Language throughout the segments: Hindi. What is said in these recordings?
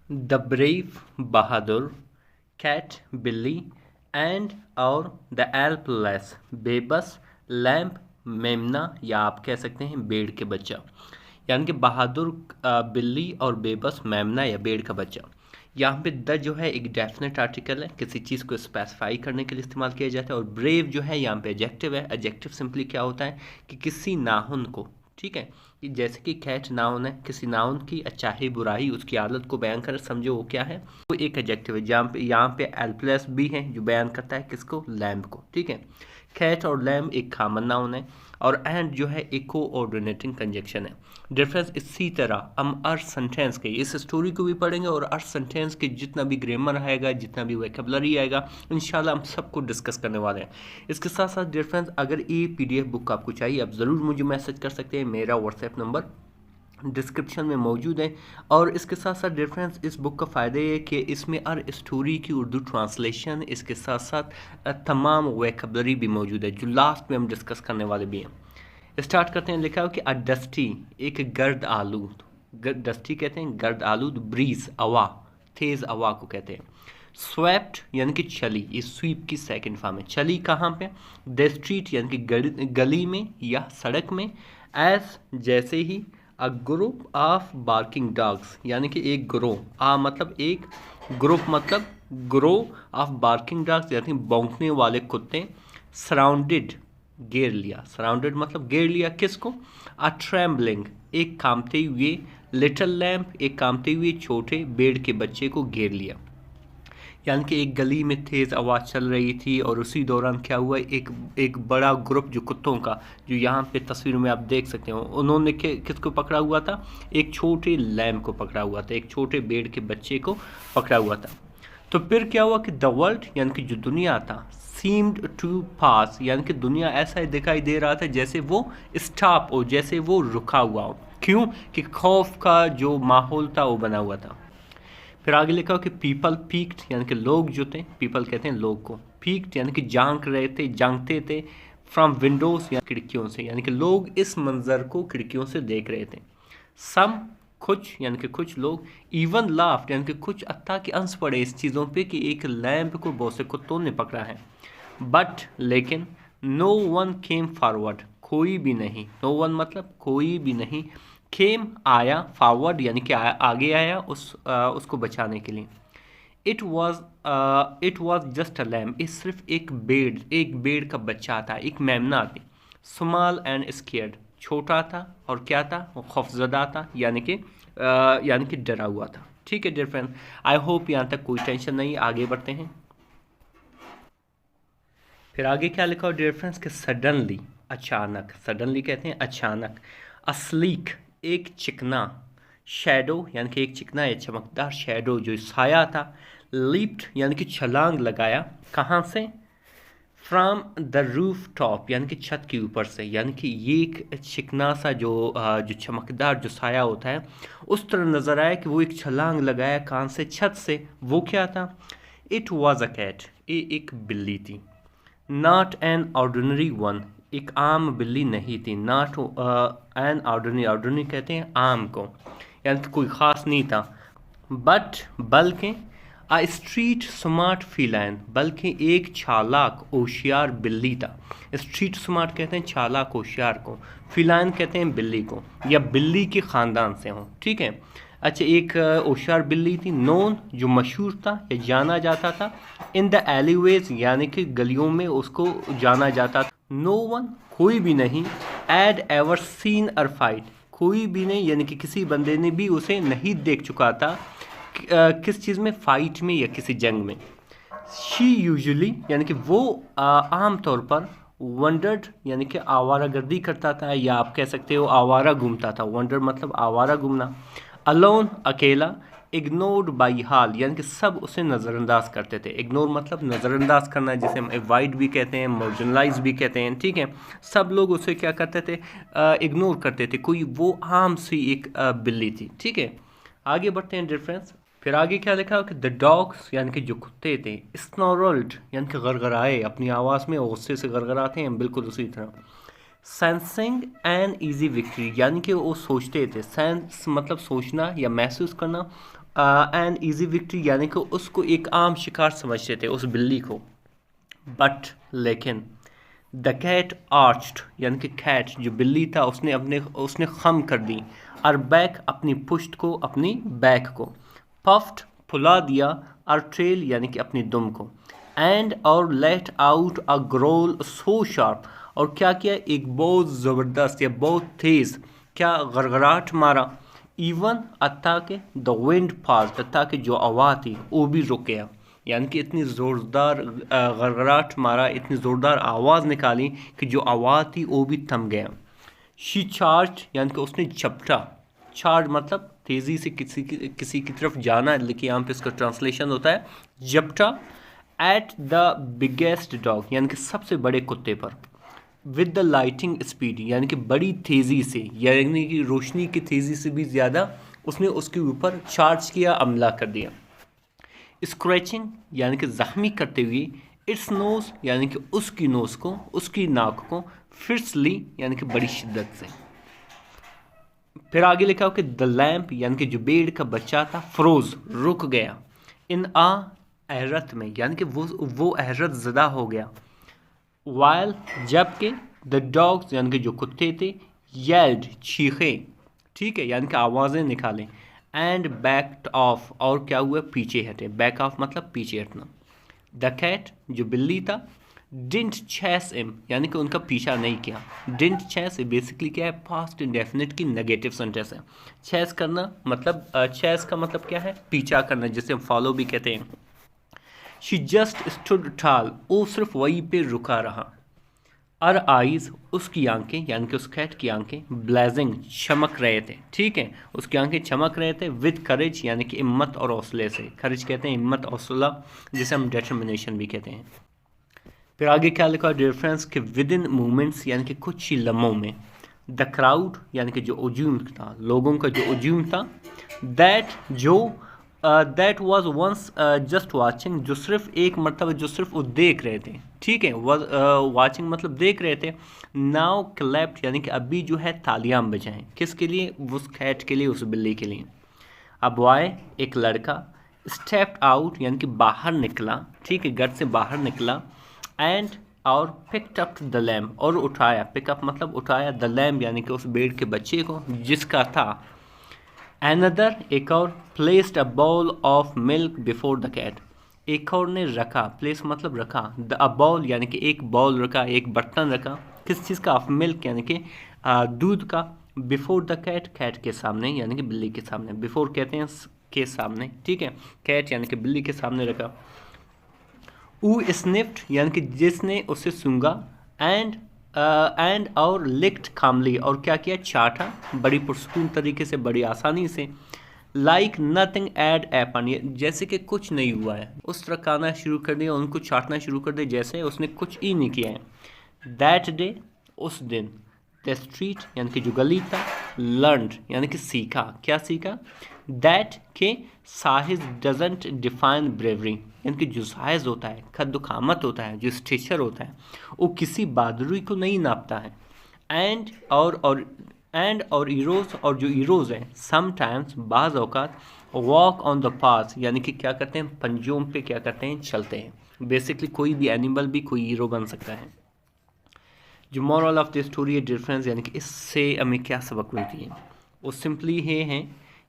द ब्रेव बहादुर, कैट बिल्ली एंड और द हेल्पलेस बेबस, लैम्प मेमना या आप कह सकते हैं भेड़ के बच्चा। यानी कि बहादुर बिल्ली और बेबस मेमना या भेड़ का बच्चा। यहाँ पे द जो है एक डेफिनेट आर्टिकल है, किसी चीज़ को स्पेसिफाई करने के लिए इस्तेमाल किया जाता है। और ब्रेव जो है यहाँ पे एडजेक्टिव है। एडजेक्टिव सिंपली क्या होता है कि किसी नाउन को, ठीक है, कि जैसे कि कैट नाउन है, किसी नाउन की अच्छाई बुराई उसकी आदत को बयान कर समझो वो क्या है, वो एक एडजेक्टिव है। जहाँ पे यहाँ पे एल प्लस बी है जो बयान करता है किसको, लैम्प को, ठीक है। कैट और लैम्प एक कॉमन नाउन है और एंड जो है एक कोऑर्डिनेटिंग कंजक्शन है। डिफरेंस इसी तरह हम अर्थ सेंटेंस के इस स्टोरी को भी पढ़ेंगे और अर्थ सेंटेंस के जितना भी ग्रामर आएगा, जितना भी वोकैबुलरी आएगा, इंशाल्लाह हम सबको डिस्कस करने वाले हैं। इसके साथ साथ डिफरेंस अगर ये पीडीएफ बुक आपको चाहिए आप ज़रूर मुझे मैसेज कर सकते हैं, मेरा व्हाट्सएप नंबर डिस्क्रिप्शन में मौजूद है। और इसके साथ साथ डिफरेंस इस बुक का फ़ायदा ये है कि इसमें हर स्टोरी की उर्दू ट्रांसलेशन, इसके साथ साथ तमाम वोकैबुलरी भी मौजूद है जो लास्ट में हम डिस्कस करने वाले भी हैं। स्टार्ट करते हैं। लिखा हो कि अ डस्टी, एक गर्द आलूद, डस्टी कहते हैं गर्द आलूद, ब्रीज हवा, तेज़ हवा को कहते हैं। स्वेप्ट यानी कि चली, ये स्वीप की सेकंड फॉर्म है। चली कहाँ पे, द स्ट्रीट यानी कि गली में या सड़क में। एज जैसे ही, a group of barking dogs यानी कि एक ग्रोह, आ मतलब एक, ग्रुप मतलब ग्रोह ऑफ बार्किंग डॉग्स यानी भौंकने वाले कुत्ते। सराउंडेड घेर लिया, सराउंडेड मतलब घेर लिया किसको, अ ट्रेम्बलिंग एक कांपते हुए, लिटिल लैम्प एक कांपते हुए छोटे भेड़ के बच्चे को घेर लिया। यानी कि एक गली में तेज़ आवाज़ चल रही थी और उसी दौरान क्या हुआ, एक बड़ा ग्रुप जो कुत्तों का, जो यहाँ पे तस्वीर में आप देख सकते हो, उन्होंने किसको पकड़ा हुआ था, एक छोटे लैम्प को पकड़ा हुआ था, एक छोटे भेड़ के बच्चे को पकड़ा हुआ था। तो फिर क्या हुआ कि द वर्ल्ड यानी कि जो दुनिया था, सीम्ड टू पास यानी कि दुनिया ऐसा ही दिखाई दे रहा था जैसे वो स्टॉप हो, जैसे वो रुका हुआ हो। क्यों कि खौफ का जो माहौल था वो बना हुआ था। फिर आगे लिखा हो कि पीपल पीक्ड यानी कि लोग जो थे, पीपल कहते हैं लोग को, पीक्ड यानी कि झांक रहे थे, झांकते थे, फ्रॉम विंडोज या खिड़कियों से, यानी कि लोग इस मंजर को खिड़कियों से देख रहे थे। सम कुछ यानी कि कुछ लोग, इवन लाफ्ट यानी कि कुछ अत्ता के अंश पड़े इस चीज़ों पे कि एक लैंप को बहुत से कुत्तों ने पकड़ा है। बट लेकिन नो वन केम फॉरवर्ड, कोई भी नहीं, नो वन मतलब कोई भी नहीं, केम आया, फॉरवर्ड यानी कि आगे आया उसको बचाने के लिए। It was just a lamp, ये सिर्फ एक बेड़ का बच्चा था, एक मेमना थी। स्मॉल एंड स्केर्ड, छोटा था और क्या था, वो खौफजदा था, यानी कि डरा हुआ था। ठीक है डियर फ्रेंड, आई होप यहाँ तक कोई टेंशन नहीं। आगे बढ़ते हैं। फिर आगे क्या लिखा हो डियर फ्रेंड्स कि सडनली अचानक, सडनली कहते हैं अचानक। अस्लीक एक चिकना, शैडो यानी कि एक चिकना या चमकदार शैडो जो साया था। लिफ्ट यानी कि छलांग लगाया, कहाँ से, फ्रॉम द रूफ टॉप यानी कि छत के ऊपर से। यानी कि ये एक चिकना सा जो चमकदार जो साया होता है उस तरह नज़र आया कि वो एक छलांग लगाया, कहाँ से, छत से। वो क्या था, इट वॉज अ कैट, ये एक बिल्ली थी। नॉट एन ऑर्डिनरी वन, एक आम बिल्ली नहीं थी। नॉट एन ऑर्डिनरी, ऑर्डिनरी कहते हैं आम को, यानी कि कोई ख़ास नहीं था। बट बल्कि, आ स्ट्रीट स्मार्ट फीलाइन, बल्कि एक चालाक होशियार बिल्ली था। स्ट्रीट स्मार्ट कहते हैं चालाक होशियार को, फीलाइन कहते हैं बिल्ली को, या बिल्ली के ख़ानदान से हो, ठीक है। अच्छा, एक होशियार बिल्ली थी, नोन जो मशहूर था या जाना जाता था, इन द एलिवेज यानी कि गलियों में उसको जाना जाता था। नो वन कोई भी नहीं, एड एवर सीन अर फाइट, कोई भी नहीं यानी कि किसी बंदे ने भी उसे नहीं देख चुका था किस चीज़ में, फाइट में या किसी जंग में। शी यूजुअली यानी कि वो आम तौर पर, वंडर्ड यानी कि आवारा गर्दी करता था, या आप कह सकते हो आवारा घूमता था। वंडर मतलब आवारा घूमना। अलोन अकेला, इग्नोर्ड बाई हाल यानी कि सब उसे नज़रअंदाज करते थे। इग्नोर मतलब नज़रअंदाज करना, जिसे हम अवॉइड भी कहते हैं, मार्जिनलाइज भी कहते हैं, ठीक है। सब लोग उसे क्या करते थे, इग्नोर करते थे। कोई वो आम सी एक बिल्ली थी, ठीक है। आगे बढ़ते हैं डिफरेंस। फिर आगे क्या लिखा हो कि द डॉग्स यानी कि जो कुत्ते थे, स्नोरल्ड यानी कि गरगराए, अपनी आवाज़ में गुस्से से गरगराते हैं, बिल्कुल उसी तरह। सेंसिंग एन ईजी विक्ट्री, यानी कि वो सोचते थे, सेंस मतलब सोचना या महसूस करना, एन ईजी विक्ट्री यानी कि उसको एक आम शिकार समझते थे उस बिल्ली को। बट लेकिन द कैट आर्च्ड, यानी कि कैट जो बिल्ली था उसने खम कर दी, और बैक अपनी पुश्त को, अपनी बैक को, पफ्ड फुला दिया, और ट्रेल यानी कि अपनी दुम को, एंड और let out a growl so sharp, और क्या किया, एक बहुत ज़बरदस्त या बहुत तेज़ क्या गड़गड़ाहट मारा, इवन अत्ता के द विंड पास, अत्ता के जो आवाज़ थी वो भी रुक गया, यानी कि इतनी ज़ोरदार गड़गड़ाहट मारा, इतनी ज़ोरदार आवाज़ निकाली कि जो आवाज़ थी वो भी थम गया। शी चार्ज, यानी कि उसने झपटा, चार्ज मतलब तेज़ी से किसी की तरफ जाना, लेकिन यहाँ पे इसका ट्रांसलेशन होता है झपटा, एट द बिगेस्ट डॉग, यानी कि सबसे बड़े कुत्ते पर, विद द लाइटिंग स्पीड, यानी कि बड़ी तेज़ी से, यानी कि रोशनी की तेज़ी से भी ज़्यादा उसने उसके ऊपर चार्ज किया, हमला कर दिया। स्क्रैचिंग यानी कि ज़ख्मी करते हुए, इट्स नोज यानी कि उसकी नोज को, उसकी नाक को, फिर्सली यानी कि बड़ी शिद्दत से। फिर आगे लिखा हो कि द लैम्प यानी कि जो भेड़ का बच्चा था, फ्रोज रुक गया, इन आ हैरत में, यानी कि वो हैरत ज़दा हो गया, वाइल जबकि द डॉग्स यानी कि जो कुत्ते थे, येल्ड चीखे, ठीक है, यानी कि आवाज़ें निकालें, एंड बैक्ड ऑफ, और क्या हुआ, पीछे हटे, बैक ऑफ मतलब पीछे हटना। द कैट जो बिल्ली था, डिंट चेस हिम, यानी कि उनका पीछा नहीं किया, डिंट चेस बेसिकली क्या है, पास्ट इंडेफिनिट की नेगेटिव सेंटेंस है। चेस करना मतलब चेस का मतलब क्या है, पीछा करना, जिसे हम फॉलो भी कहते हैं। शी जस्ट स्टूड टॉल, वो सिर्फ वहीं पे रुका रहा, और आइज़ उसकी आंखें, यानी कि उस कैट की आंखें, ब्लेजिंग चमक रहे थे, ठीक है, उसकी आंखें चमक रहे थे, विद करेज यानी कि हिम्मत और हौसले से, करेज कहते हैं हिम्मत हौसला, जिसे हम डिटर्मिनेशन भी कहते हैं। फिर आगे क्या लिखा डिफरेंस कि विद इन मूवमेंट्स यानी कि कुछ ही लम्हों में, द क्राउड यानी कि जो उजूम था, लोगों का जो उजूम था, that was once just watching, जो सिर्फ एक मरतबा जो सिर्फ वो देख रहे थे, ठीक है, वाचिंग मतलब देख रहे थे, नाउ क्लैप्ड यानी कि अभी जो है तालियां बजाएं, किसके लिए, उस कैट के लिए, उस बिल्ली के लिए। अब बॉय एक लड़का, स्टेप्ड आउट यानी कि बाहर निकला, ठीक है, घर से बाहर निकला, एंड और पिकड अप द लैम्प, और उठाया, पिकअप मतलब उठाया, द लैम्प यानी कि उस भेड़ के बच्चे को जिसका था, Another एक और, placed a bowl of milk before the cat, एक और ने रखा, place मतलब रखा, a bowl यानी कि एक बॉल रखा, एक बर्तन रखा, किस चीज़ का, of milk यानी कि दूध का, before the cat cat के सामने यानी कि बिल्ली के सामने, before कहते हैं के सामने, ठीक है, cat यानी कि बिल्ली के सामने रखा। ऊ स्निफ्ड यानी कि जिसने उसे सूंघा, एंड और लिक्ड कामली, और क्या किया, चाटा, बड़ी पुरसकून तरीके से, बड़ी आसानी से, लाइक नथिंग एड एपन, जैसे कि कुछ नहीं हुआ है, उस तरह खाना शुरू कर दिया, उनको चाटना शुरू कर दिया जैसे उसने कुछ ही नहीं किया है। दैट डे उस दिन, द स्ट्रीट यानी कि जो गली था, लर्नड यानी कि सीखा, क्या सीखा, दैट के साहिज डजेंट डिफाइन ब्रेवरी, यानी कि जो साहिज होता है, खद्दुखामत होता है, जो स्टेचर होता है, वो किसी बहादुरी को नहीं नापता है। एंड और हीरोज, और जो हीरोज हैं, समटाइम्स बाज़ औकात, वॉक ऑन द पाथ यानी कि क्या करते हैं, पंजों पे क्या करते हैं, चलते हैं। बेसिकली कोई भी एनिमल भी कोई हीरो बन सकता है। जो मॉरल ऑफ द स्टोरी है डिफरेंस, यानी कि इससे हमें क्या सबक मिलती है, वो सिंपली ये है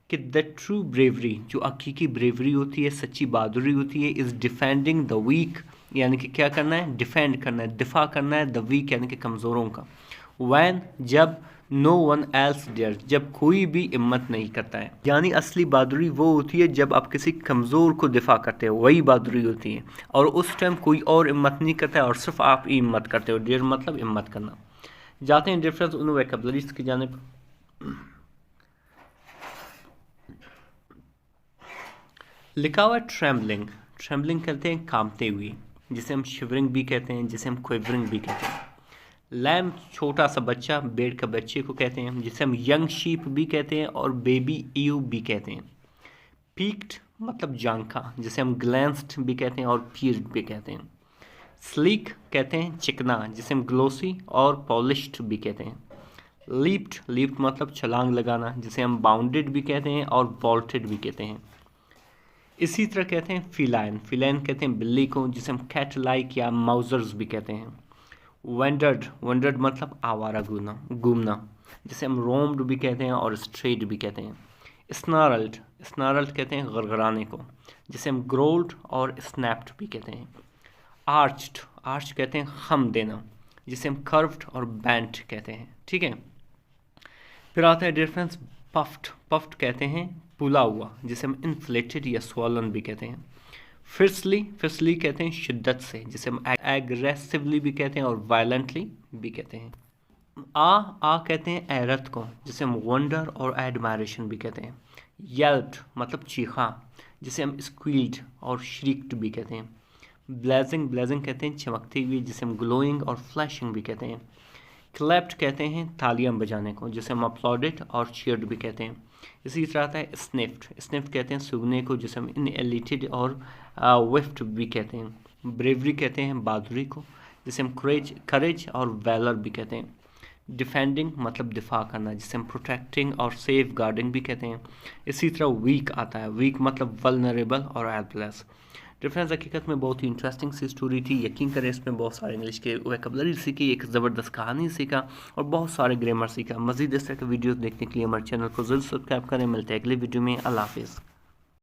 कि द ट्रू ब्रेवरी, जो हकीकी ब्रेवरी होती है, सच्ची बहादुरी होती है, इज़ डिफेंडिंग द वीक, यानी कि क्या करना है, डिफेंड करना है, दिफा करना है, द वीक यानी कि कमज़ोरों का, वैन जब, नो वन एल्स डेयर, जब कोई भी हिम्मत नहीं करता है, यानी असली बहादुरी वो होती है जब आप किसी कमज़ोर को दिफा करते हो, वही बहादुरी होती है, और उस टाइम कोई और हिम्मत नहीं करता है और सिर्फ आप ही हिम्मत करते हो, डेयर मतलब हिम्मत करना। जाते हैं डिफरेंस उन वोकैबुलरीज की जानिब। लिखा हुआ है ट्रेम्बलिंग, ट्रेम्बलिंग कहते हैं कांपते हुए, जिसे हम शिवरिंग भी कहते हैं, जिसे हम क्विवरिंग भी कहते हैं। लैम्प छोटा सा बच्चा, भेड़ का बच्चे को कहते हैं, जिसे हम यंग शीप भी कहते हैं और बेबी ईव भी कहते हैं। पीक्ड मतलब झांका, जिसे हम ग्लैंस्ड भी कहते हैं और पीर्ड भी कहते हैं। स्लीक कहते हैं चिकना, जिसे हम ग्लोसी और पॉलिश्ड भी कहते हैं। लीप्ड मतलब छलांग लगाना, जिसे हम बाउंडेड भी कहते हैं और वॉल्टेड भी कहते हैं। इसी तरह कहते हैं फिलाइन कहते हैं बिल्ली को, जिसे हम कैट लाइक या माउजर्स भी कहते हैं। वेंडर्ड मतलब आवारा घूमना, जिसे हम रोम्ड भी कहते हैं और स्ट्रेट भी कहते हैं। स्नारल्ड कहते हैं गड़गड़ाने को, जिसे हम ग्रोल्ड और स्नैप्ड भी कहते हैं। आर्च कहते हैं खम देना, जिसे हम कर्व्ड और बैंट कहते हैं। ठीक है, फिर आता है डिफरेंस पफ्ड कहते हैं फूला हुआ, जिसे हम इन्फ्लेटेड या स्वॉलन भी कहते हैं। फिर्सली कहते हैं शिद्दत से, जिसे हम एग्रेसिवली भी कहते हैं और वायलेंटली भी कहते हैं। आ कहते हैं एरत को, जिसे हम वंडर और एडमायरेशन भी कहते हैं। येल्प्ड मतलब चीखा, जिसे हम स्क्वील्ड और श्रीक्ड भी कहते हैं। ब्लेजिंग कहते हैं चमकती हुई, जिसे हम ग्लोइंग और फ्लैशिंग भी कहते हैं। क्लैप्ड कहते हैं तालियां बजाने को, जिसे हम अपलॉडेड और चीयर्ड भी कहते हैं। इसी तरह आता है स्निफ्ड कहते हैं सूंघने को, जिसे हम इनएलिटेड और विफ्ट भी कहते हैं। ब्रेवरी कहते हैं बहादुरी को, जिसे हम करेज और वैलर भी कहते हैं। डिफेंडिंग मतलब दिफा करना, जिसे हम प्रोटेक्टिंग और सेफ गार्डिंग भी कहते हैं। इसी तरह वीक आता है, वीक मतलब वल्नरेबल और हेल्पलेस। डिफरेंस हकीकत में बहुत ही इंटरेस्टिंग सी स्टोरी थी। यकीन करें इसमें बहुत सारे इंग्लिश के वोकैबुलरी सीखी, एक ज़बरदस्त कहानी सीखा और बहुत सारे ग्रामर सीखा। मज़ीद इस तरह के वीडियोस देखने के लिए हमारे चैनल को जरूर सब्सक्राइब करें। मिलते हैं अगले वीडियो में। अल्लाह हाफिज़।